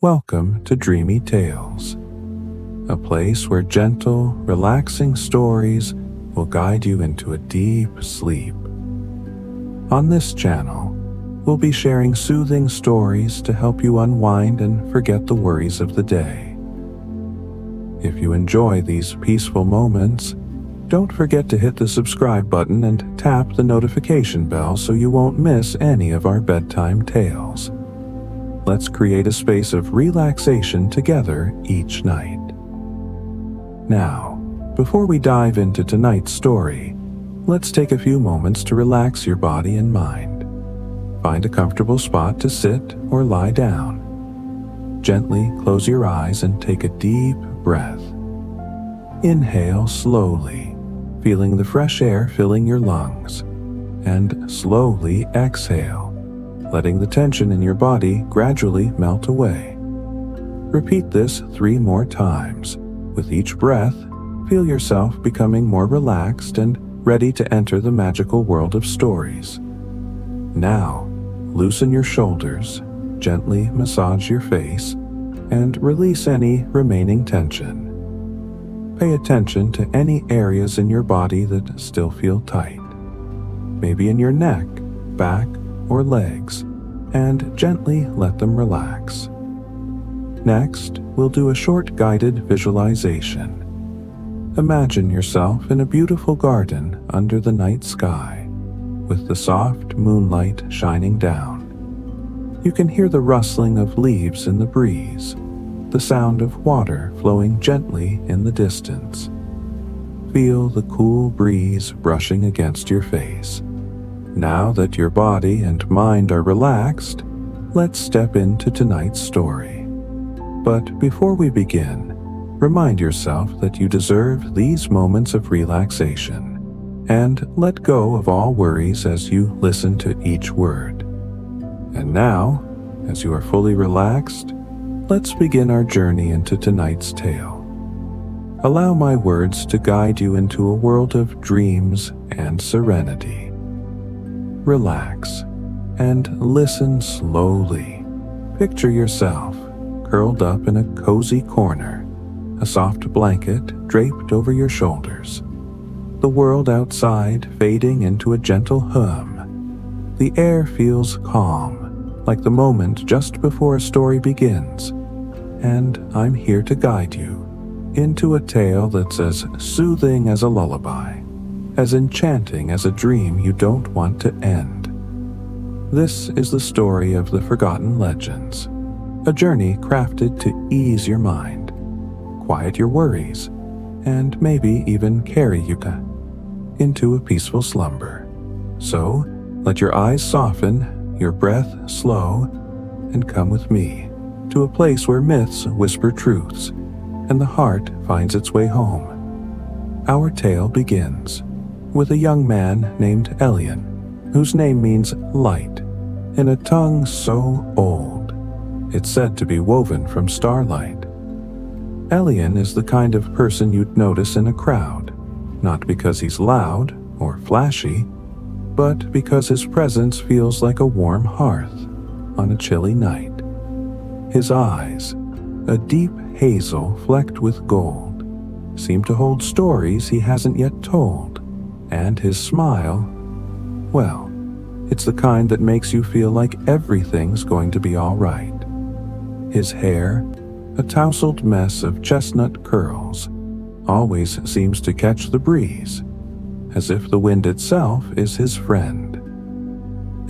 Welcome to Dreamy Tales, a place where gentle, relaxing stories will guide you into a deep sleep. On this channel, we'll be sharing soothing stories to help you unwind and forget the worries of the day. If you enjoy these peaceful moments, don't forget to hit the subscribe button and tap the notification bell so you won't miss any of our bedtime tales. Let's create a space of relaxation together each night. Now, before we dive into tonight's story, let's take a few moments to relax your body and mind. Find a comfortable spot to sit or lie down. Gently close your eyes and take a deep breath. Inhale slowly, feeling the fresh air filling your lungs, and slowly exhale, letting the tension in your body gradually melt away. Repeat this 3 more times. With each breath, feel yourself becoming more relaxed and ready to enter the magical world of stories. Now, loosen your shoulders, gently massage your face, and release any remaining tension. Pay attention to any areas in your body that still feel tight, maybe in your neck, back, or legs, and gently let them relax. Next, we'll do a short guided visualization. Imagine yourself in a beautiful garden under the night sky, with the soft moonlight shining down. You can hear the rustling of leaves in the breeze, the sound of water flowing gently in the distance. Feel the cool breeze brushing against your face. Now that your body and mind are relaxed, let's step into tonight's story. But before we begin, remind yourself that you deserve these moments of relaxation, and let go of all worries as you listen to each word. And now, as you are fully relaxed, let's begin our journey into tonight's tale. Allow my words to guide you into a world of dreams and serenity. Relax and listen slowly. Picture yourself curled up in a cozy corner, a soft blanket draped over your shoulders. The world outside fading into a gentle hum. The air feels calm, like the moment just before a story begins. And I'm here to guide you into a tale that's as soothing as a lullaby, as enchanting as a dream you don't want to end. This is the story of the Forgotten Legends, a journey crafted to ease your mind, quiet your worries, and maybe even carry you into a peaceful slumber. So, let your eyes soften, your breath slow, and come with me to a place where myths whisper truths, and the heart finds its way home. Our tale begins with a young man named Elian, whose name means light, in a tongue so old, it's said to be woven from starlight. Elian is the kind of person you'd notice in a crowd, not because he's loud or flashy, but because his presence feels like a warm hearth on a chilly night. His eyes, a deep hazel flecked with gold, seem to hold stories he hasn't yet told, and his smile, well, it's the kind that makes you feel like everything's going to be all right. His hair, a tousled mess of chestnut curls, always seems to catch the breeze, as if the wind itself is his friend.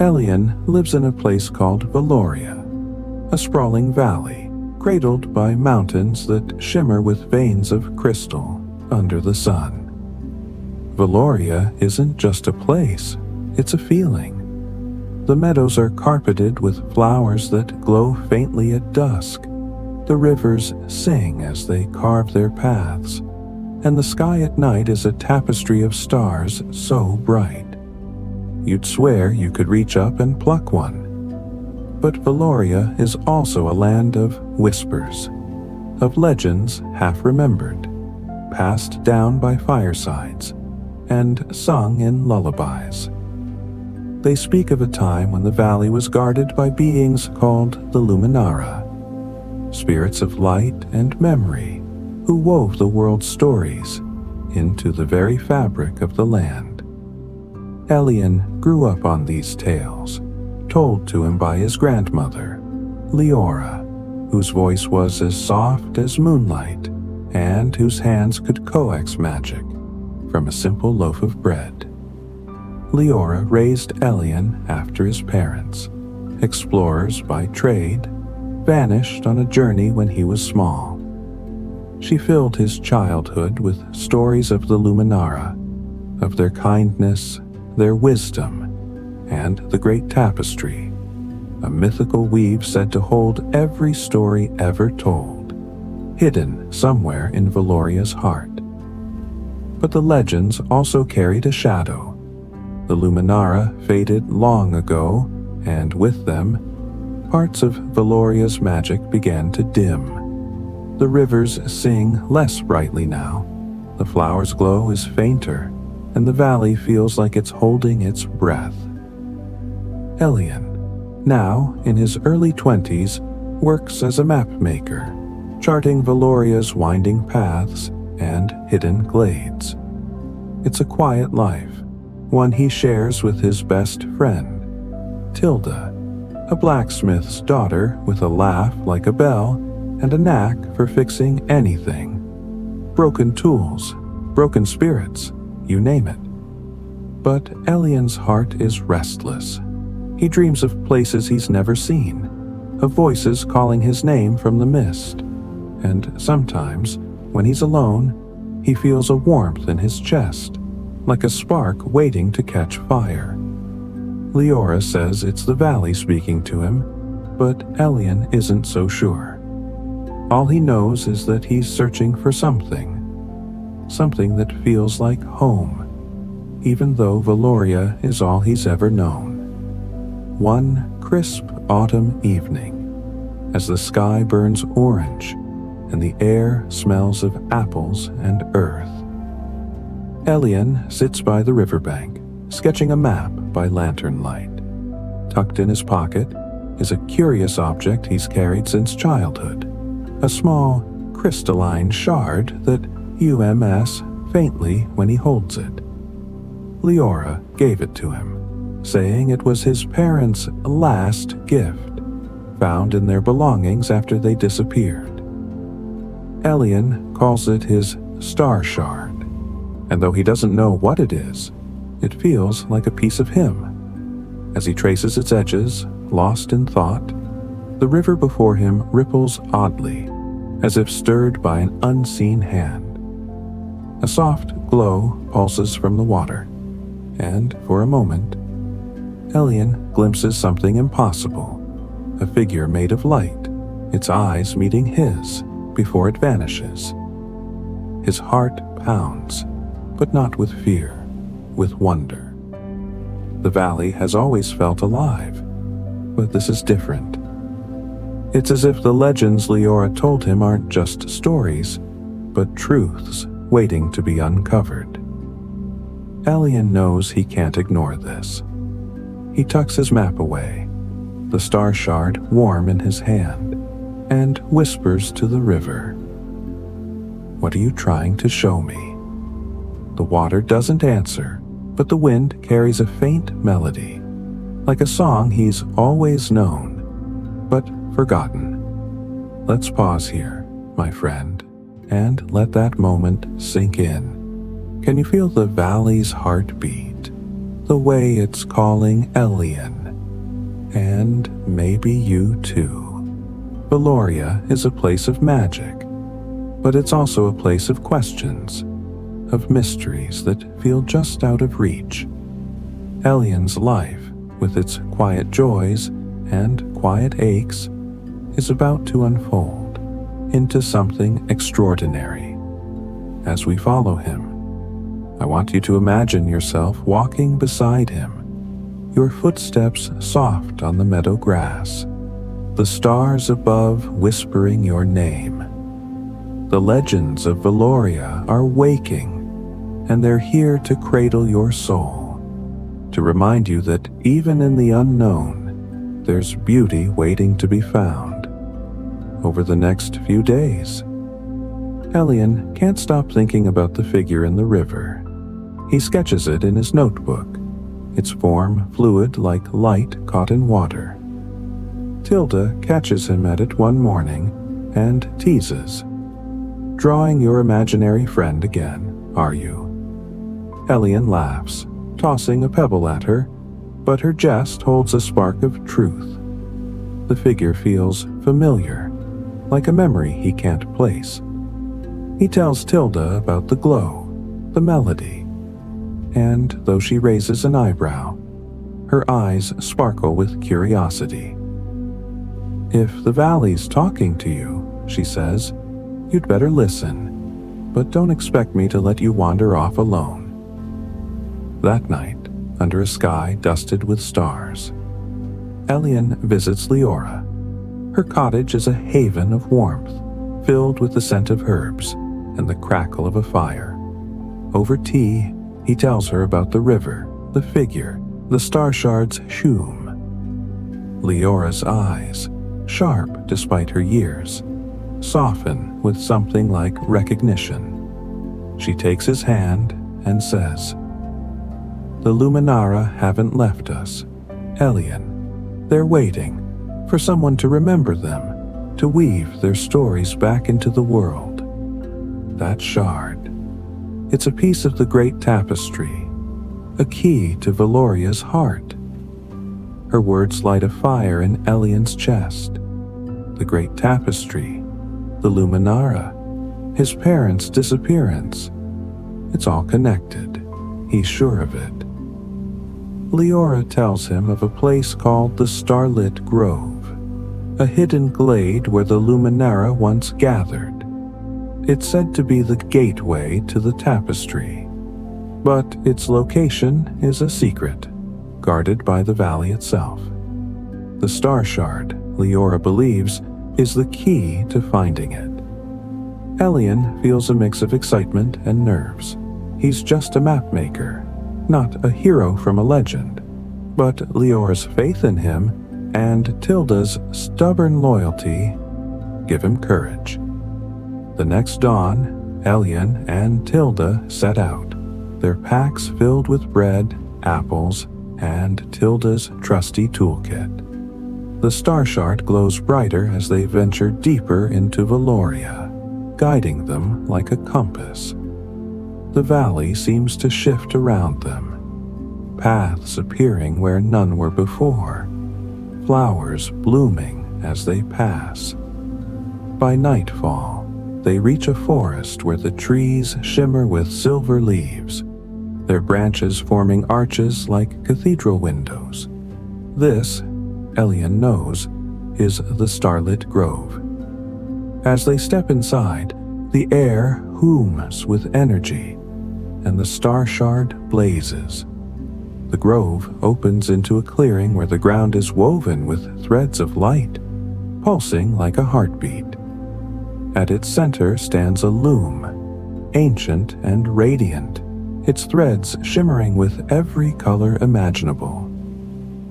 Elian lives in a place called Velloria, a sprawling valley, cradled by mountains that shimmer with veins of crystal under the sun. Velloria isn't just a place, it's a feeling. The meadows are carpeted with flowers that glow faintly at dusk. The rivers sing as they carve their paths, and the sky at night is a tapestry of stars so bright. You'd swear you could reach up and pluck one. But Velloria is also a land of whispers, of legends half remembered, passed down by firesides, and sung in lullabies. They speak of a time when the valley was guarded by beings called the Luminara. spirits of light and memory who wove the world's stories into the very fabric of the land. Elian grew up on these tales, told to him by his grandmother, Leora, whose voice was as soft as moonlight and whose hands could coax magic from a simple loaf of bread. Leora raised Elian after his parents, explorers by trade, vanished on a journey when he was small. She filled his childhood with stories of the Luminara, of their kindness, their wisdom, and the great tapestry, a mythical weave said to hold every story ever told, hidden somewhere in Velloria's heart. But the legends also carried a shadow. The Luminara faded long ago, and with them, parts of Velloria's magic began to dim. The rivers sing less brightly now, the flowers' glow is fainter, and the valley feels like it's holding its breath. Elian, now in his early 20s, works as a map maker, charting Velloria's winding paths and hidden glades. It's a quiet life, one he shares with his best friend, Tilda, a blacksmith's daughter with a laugh like a bell and a knack for fixing anything. Broken tools, broken spirits, you name it. But Elian's heart is restless. He dreams of places he's never seen, of voices calling his name from the mist, and sometimes, when he's alone, he feels a warmth in his chest, like a spark waiting to catch fire. Leora says it's the valley speaking to him, but Elian isn't so sure. All he knows is that he's searching for something that feels like home, even though Velloria is all he's ever known. One crisp autumn evening, as the sky burns orange and the air smells of apples and earth, Elian sits by the riverbank, sketching a map by lantern light. Tucked in his pocket is a curious object he's carried since childhood, a small, crystalline shard that ums faintly when he holds it. Leora gave it to him, saying it was his parents' last gift, found in their belongings after they disappeared. Elian calls it his star shard, and though he doesn't know what it is, it feels like a piece of him. As he traces its edges, lost in thought, the river before him ripples oddly, as if stirred by an unseen hand. A soft glow pulses from the water, and for a moment, Elian glimpses something impossible, a figure made of light, its eyes meeting his before it vanishes. His heart pounds, but not with fear, with wonder. The valley has always felt alive, but this is different. It's as if the legends Leora told him aren't just stories, but truths waiting to be uncovered. Elian knows he can't ignore this. He tucks his map away, the star shard warm in his hand, and whispers to the river, "What are you trying to show me?" The water doesn't answer, but the wind carries a faint melody, like a song he's always known, but forgotten. Let's pause here, my friend, and let that moment sink in. Can you feel the valley's heartbeat, the way it's calling Elian? And maybe you too. Velloria is a place of magic, but it's also a place of questions, of mysteries that feel just out of reach. Elian's life, with its quiet joys and quiet aches, is about to unfold into something extraordinary. As we follow him, I want you to imagine yourself walking beside him, your footsteps soft on the meadow grass, the stars above whispering your name. The legends of Velloria are waking, and they're here to cradle your soul, to remind you that even in the unknown, there's beauty waiting to be found. over the next few days. Elian can't stop thinking about the figure in the river. He sketches it in his notebook, its form fluid like light caught in water. Tilda catches him at it one morning and teases. "Drawing your imaginary friend again, are you?" Elian laughs, tossing a pebble at her, but her jest holds a spark of truth. The figure feels familiar, like a memory he can't place. He tells Tilda about the glow, the melody, and though she raises an eyebrow, her eyes sparkle with curiosity. "If the valley's talking to you," she says, "you'd better listen, but don't expect me to let you wander off alone." That night, under a sky dusted with stars, Elian visits Leora. Her cottage is a haven of warmth, filled with the scent of herbs and the crackle of a fire. Over tea, he tells her about the river, the figure, the star shard's shoom. Leora's eyes, sharp despite her years, soften with something like recognition. She takes his hand and says, "The Luminara haven't left us, Elian. They're waiting for someone to remember them, to weave their stories back into the world. That shard, it's a piece of the great tapestry, a key to Velloria's heart." Her words light a fire in Elian's chest. The great tapestry, the Luminara, his parents' disappearance. It's all connected. He's sure of it. Leora tells him of a place called the Starlit Grove, a hidden glade where the Luminara once gathered. It's said to be the gateway to the tapestry, but its location is a secret, guarded by the valley itself. The star shard, Leora believes, is the key to finding it. Elian feels a mix of excitement and nerves. He's just a mapmaker, not a hero from a legend, but Leora's faith in him and Tilda's stubborn loyalty give him courage. The next dawn, Elian and Tilda set out, their packs filled with bread, apples, and Tilda's trusty toolkit. The star shard glows brighter as they venture deeper into Velloria, guiding them like a compass. The valley seems to shift around them, paths appearing where none were before, flowers blooming as they pass. By nightfall, they reach a forest where the trees shimmer with silver leaves, their branches forming arches like cathedral windows. This, Elian knows, is the Starlit Grove. As they step inside, the air hums with energy, and the star shard blazes. The grove opens into a clearing where the ground is woven with threads of light, pulsing like a heartbeat. At its center stands a loom, ancient and radiant, its threads shimmering with every color imaginable.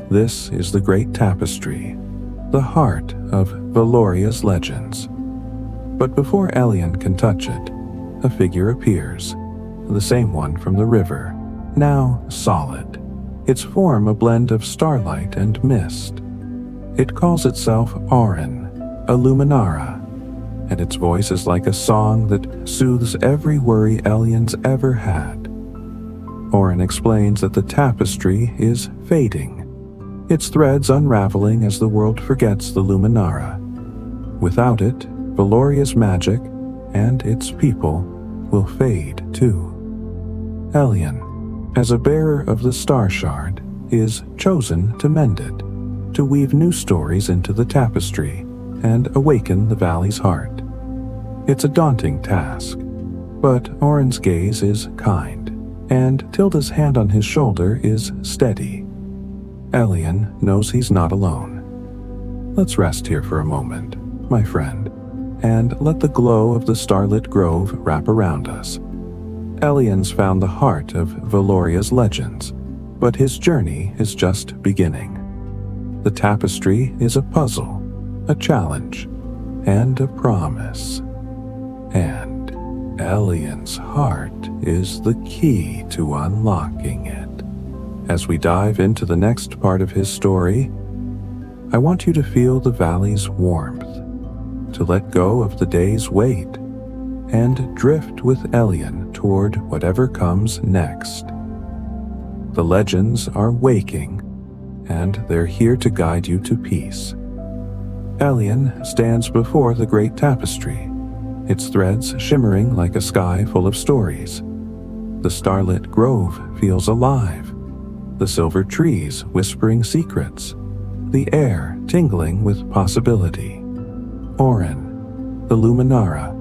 This is the great tapestry, the heart of Velloria's legends. But before Elian can touch it, a figure appears, the same one from the river, now solid, its form a blend of starlight and mist. It calls itself Auron, a Luminara, and its voice is like a song that soothes every worry Elian's ever had. Auron explains that the tapestry is fading, its threads unraveling as the world forgets the Luminara. Without it, Velloria's magic and its people will fade too. Elian, as a bearer of the star shard, is chosen to mend it, to weave new stories into the tapestry and awaken the valley's heart. It's a daunting task, but Auron's gaze is kind, and Tilda's hand on his shoulder is steady. Elian knows he's not alone. "Let's rest here for a moment, my friend, and let the glow of the Starlit Grove wrap around us." Elian's found the heart of Velloria's legends, but his journey is just beginning. The tapestry is a puzzle, a challenge, and a promise. And Elian's heart is the key to unlocking it. As we dive into the next part of his story, I want you to feel the valley's warmth, to let go of the day's weight, and drift with Elian toward whatever comes next. The legends are waking, and they're here to guide you to peace. Elian stands before the great tapestry, its threads shimmering like a sky full of stories. The starlit grove feels alive, the silver trees whispering secrets, the air tingling with possibility. Orin, the Luminara,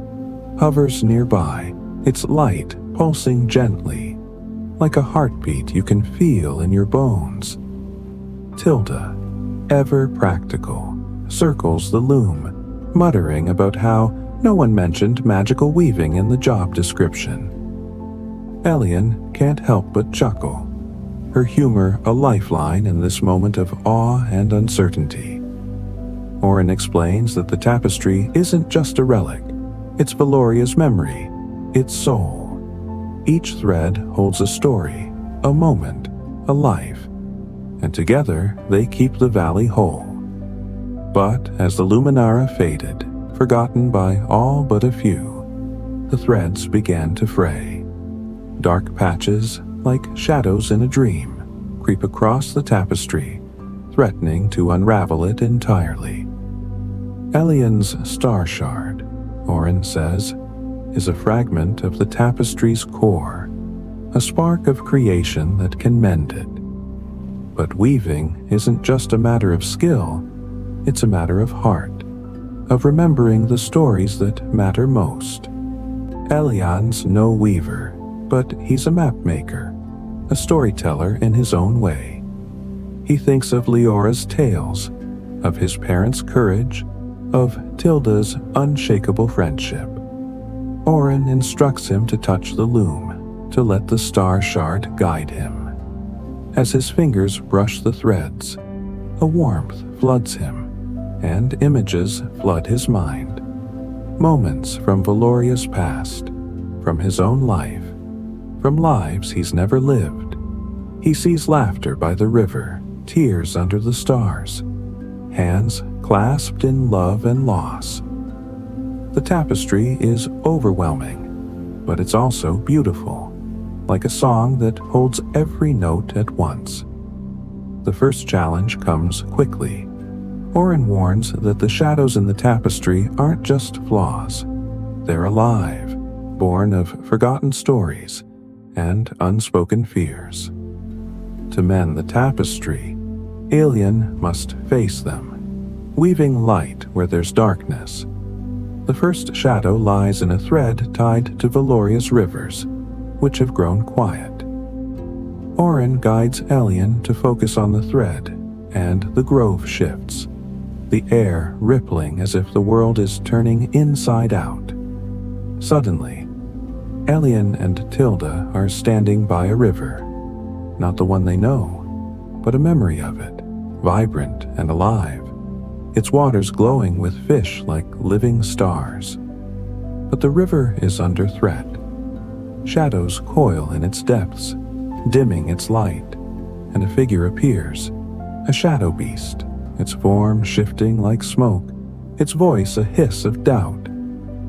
hovers nearby, its light pulsing gently, like a heartbeat you can feel in your bones. Tilda, ever practical, circles the loom, muttering about how no one mentioned magical weaving in the job description. Elian can't help but chuckle, her humor a lifeline in this moment of awe and uncertainty. Orin explains that the tapestry isn't just a relic, it's Velloria's memory, its soul. Each thread holds a story, a moment, a life, and together they keep the valley whole. But as the Luminara faded, forgotten by all but a few, the threads began to fray. Dark patches, like shadows in a dream, creep across the tapestry, threatening to unravel it entirely. Elian's star shard, Orin says, is a fragment of the tapestry's core, a spark of creation that can mend it. But weaving isn't just a matter of skill, it's a matter of heart, of remembering the stories that matter most. Elian's no weaver, but he's a map maker, a storyteller in his own way. He thinks of Leora's tales, of his parents' courage, of Tilda's unshakable friendship. Orin instructs him to touch the loom, to let the star shard guide him. As his fingers brush the threads, a warmth floods him, and images flood his mind. Moments from Velloria's past, from his own life, from lives he's never lived. He sees laughter by the river, tears under the stars, hands clasped in love and loss. The tapestry is overwhelming, but it's also beautiful, like a song that holds every note at once. The first challenge comes quickly. Orin warns that the shadows in the tapestry aren't just flaws. They're alive, born of forgotten stories and unspoken fears. To mend the tapestry, Elian must face them, weaving light where there's darkness. The first shadow lies in a thread tied to Velloria's rivers, which have grown quiet. Orin guides Elian to focus on the thread, and the grove shifts, the air rippling as if the world is turning inside out. Suddenly, Elian and Tilda are standing by a river, not the one they know, but a memory of it, vibrant and alive, its waters glowing with fish like living stars. But the river is under threat. Shadows coil in its depths, dimming its light, and a figure appears, a shadow beast, its form shifting like smoke, its voice a hiss of doubt.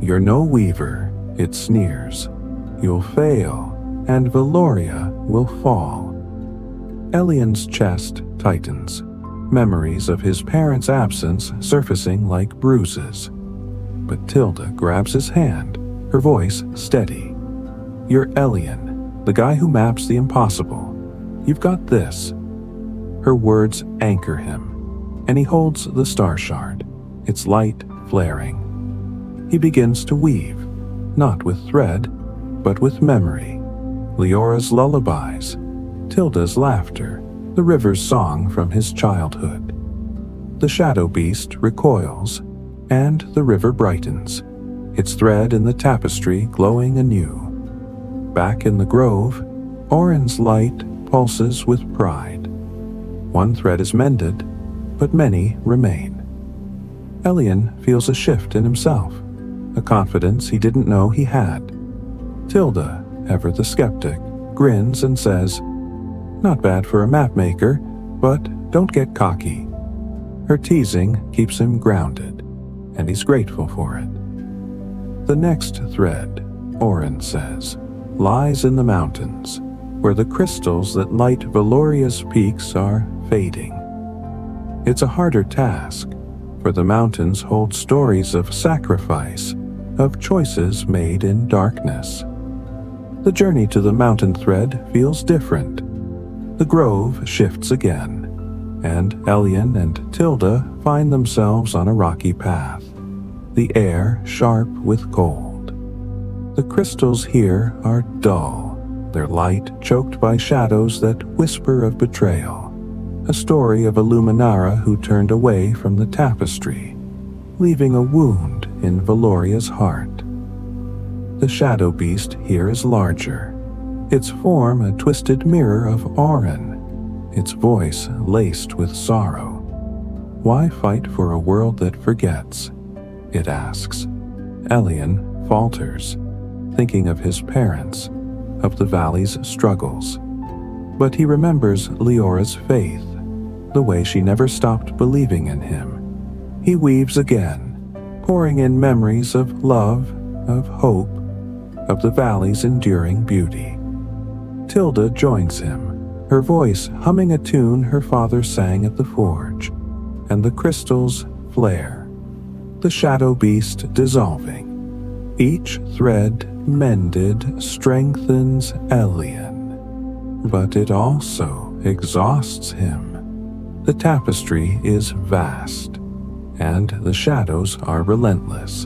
"You're no weaver," it sneers. "You'll fail, and Velloria will fall." Elian's chest tightens, memories of his parents' absence surfacing like bruises. But Tilda grabs his hand, her voice steady. "You're Elian, the guy who maps the impossible. You've got this." Her words anchor him, and he holds the star shard, its light flaring. He begins to weave, not with thread, but with memory. Leora's lullabies, Tilda's laughter, the river's song from his childhood. The shadow beast recoils, and the river brightens, its thread in the tapestry glowing anew. Back in the grove, Orin's light pulses with pride. One thread is mended, but many remain. Elian feels a shift in himself, a confidence he didn't know he had. Tilda, ever the skeptic, grins and says, "Not bad for a map maker, but don't get cocky." Her teasing keeps him grounded, and he's grateful for it. The next thread, Oren says, lies in the mountains, where the crystals that light Velloria's peaks are fading. It's a harder task, for the mountains hold stories of sacrifice, of choices made in darkness. The journey to the mountain thread feels different. The grove shifts again, and Elian and Tilda find themselves on a rocky path, the air sharp with cold. The crystals here are dull, their light choked by shadows that whisper of betrayal, a story of a Luminara who turned away from the tapestry, leaving a wound in Velloria's heart. The shadow beast here is larger, its form a twisted mirror of Oren, its voice laced with sorrow. Why fight for a world that forgets? It asks. Elian falters, thinking of his parents, of the valley's struggles. But he remembers Leora's faith, the way she never stopped believing in him. He weaves again, pouring in memories of love, of hope, of the valley's enduring beauty. Tilda joins him, her voice humming a tune her father sang at the forge, and the crystals flare, the shadow beast dissolving. Each thread mended strengthens Elian, but it also exhausts him. The tapestry is vast, and the shadows are relentless.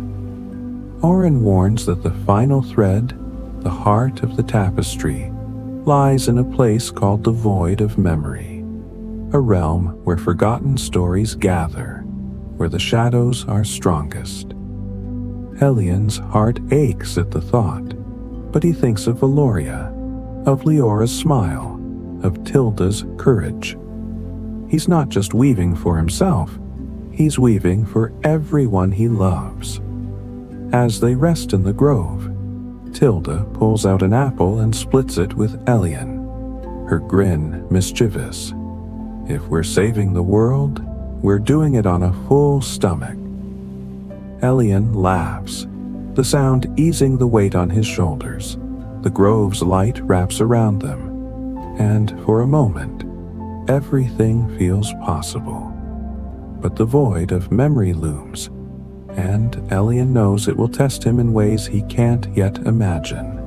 Oren warns that the final thread, the heart of the tapestry, lies in a place called the Void of Memory, a realm where forgotten stories gather, where the shadows are strongest. Elian's heart aches at the thought, but he thinks of Velloria, of Leora's smile, of Tilda's courage. He's not just weaving for himself, he's weaving for everyone he loves. As they rest in the grove, Tilda pulls out an apple and splits it with Elian, her grin mischievous. If we're saving the world, we're doing it on a full stomach. Elian laughs, the sound easing the weight on his shoulders. The grove's light wraps around them, and for a moment, everything feels possible. But the void of memory looms, and Elian knows it will test him in ways he can't yet imagine.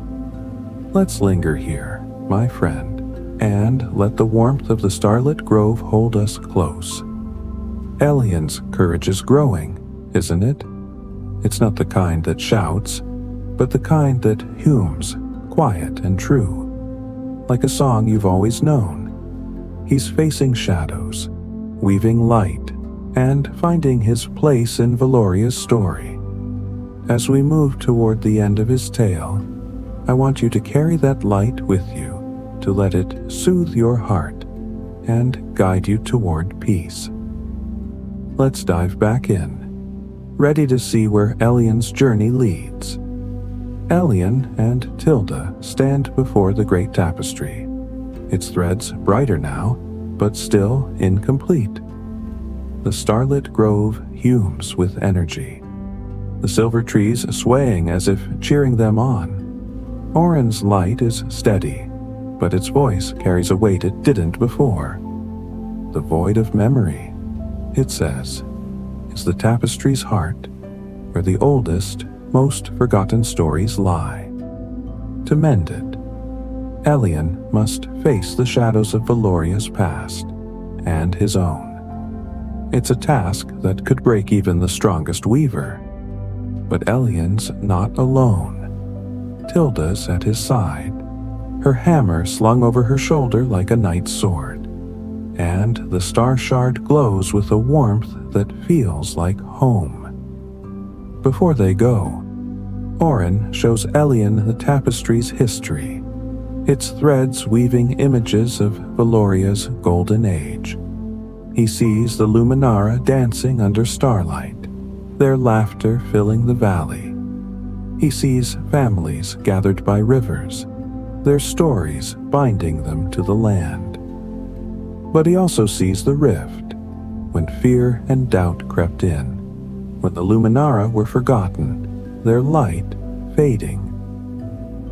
Let's linger here, my friend, and let the warmth of the starlit grove hold us close. Elian's courage is growing, isn't it? It's not the kind that shouts, but the kind that hums, quiet and true, like a song you've always known. He's facing shadows, weaving light, and finding his place in Velloria's story. As we move toward the end of his tale, I want you to carry that light with you, to let it soothe your heart and guide you toward peace. Let's dive back in, ready to see where Elian's journey leads. Elian and Tilda stand before the great tapestry, its threads brighter now, but still incomplete. The starlit grove humes with energy, the silver trees swaying as if cheering them on. Oren's light is steady, but its voice carries a weight it didn't before. The void of memory, it says, is the tapestry's heart, where the oldest, most forgotten stories lie. To mend it, Elian must face the shadows of Velloria's past and his own. It's a task that could break even the strongest weaver. But Elian's not alone. Tilda's at his side, her hammer slung over her shoulder like a knight's sword, and the star shard glows with a warmth that feels like home. Before they go, Oren shows Elian the tapestry's history, its threads weaving images of Velloria's golden age. He sees the Luminara dancing under starlight, their laughter filling the valley. He sees families gathered by rivers, their stories binding them to the land. But he also sees the rift, when fear and doubt crept in, when the Luminara were forgotten, their light fading.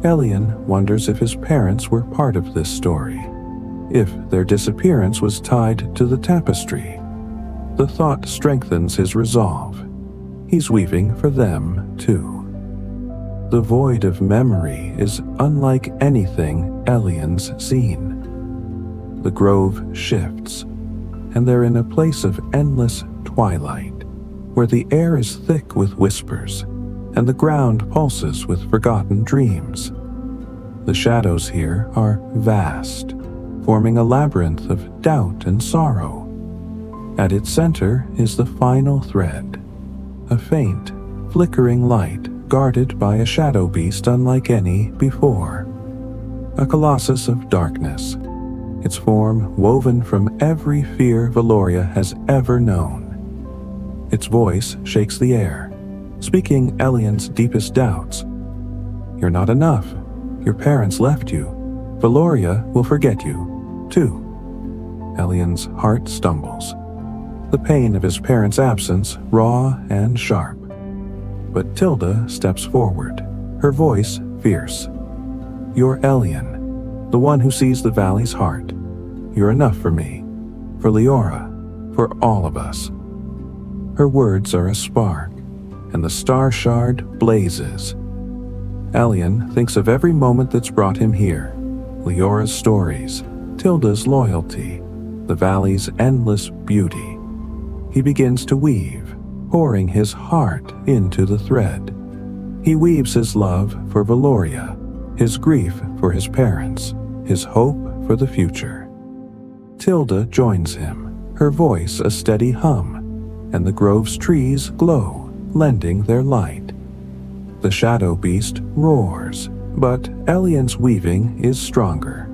Elian wonders if his parents were part of this story, if their disappearance was tied to the tapestry. The thought strengthens his resolve. He's weaving for them, too. The void of memory is unlike anything Elian's seen. The grove shifts, and they're in a place of endless twilight, where the air is thick with whispers, and the ground pulses with forgotten dreams. The shadows here are vast, forming a labyrinth of doubt and sorrow. At its center is the final thread, a faint, flickering light guarded by a shadow beast unlike any before. A colossus of darkness, its form woven from every fear Velloria has ever known. Its voice shakes the air, speaking Elian's deepest doubts. You're not enough. Your parents left you. Velloria will forget you, too. Elian's heart stumbles, the pain of his parents' absence raw and sharp. But Tilda steps forward, her voice fierce. You're Elian, the one who sees the valley's heart. You're enough for me, for Leora, for all of us. Her words are a spark, and the star shard blazes. Elian thinks of every moment that's brought him here, Leora's stories, Tilda's loyalty, the valley's endless beauty. He begins to weave, pouring his heart into the thread. He weaves his love for Velloria, his grief for his parents, his hope for the future. Tilda joins him, her voice a steady hum, and the grove's trees glow, lending their light. The shadow beast roars, but Elian's weaving is stronger.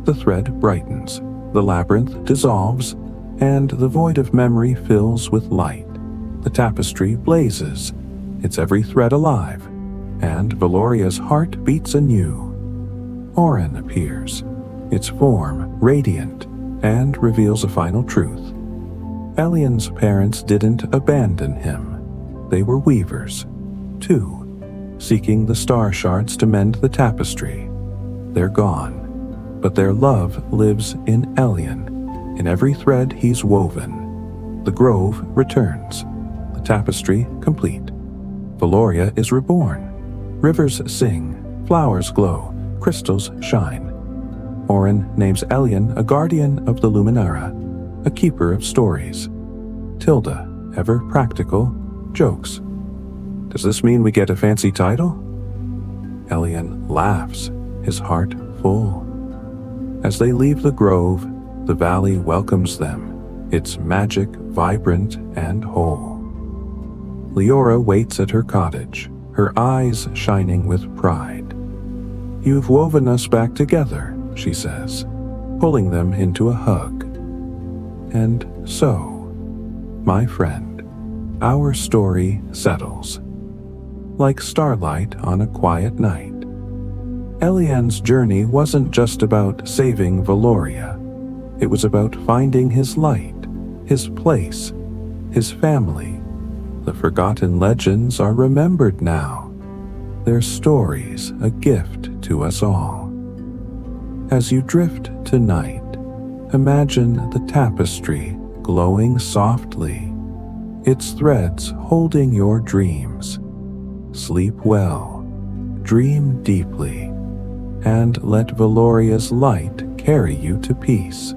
The thread brightens, the labyrinth dissolves, and the void of memory fills with light. The tapestry blazes, its every thread alive, and Velloria's heart beats anew. Oren appears, its form radiant, and reveals a final truth. Elian's parents didn't abandon him. They were weavers, too, seeking the star shards to mend the tapestry. They're gone, but their love lives in Elian. In every thread he's woven. The grove returns, the tapestry complete. Velloria is reborn. Rivers sing, flowers glow, crystals shine. Oren names Elian a guardian of the Luminara, a keeper of stories. Tilda, ever practical, jokes. Does this mean we get a fancy title? Elian laughs, his heart full. As they leave the grove, the valley welcomes them, its magic vibrant and whole. Leora waits at her cottage, her eyes shining with pride. You've woven us back together, she says, pulling them into a hug. And so, my friend, our story settles. Like starlight on a quiet night. Elian's journey wasn't just about saving Velloria. It was about finding his light, his place, his family. The forgotten legends are remembered now, their stories a gift to us all. As you drift tonight, imagine the tapestry glowing softly, its threads holding your dreams. Sleep well, dream deeply, and let Velloria's light carry you to peace.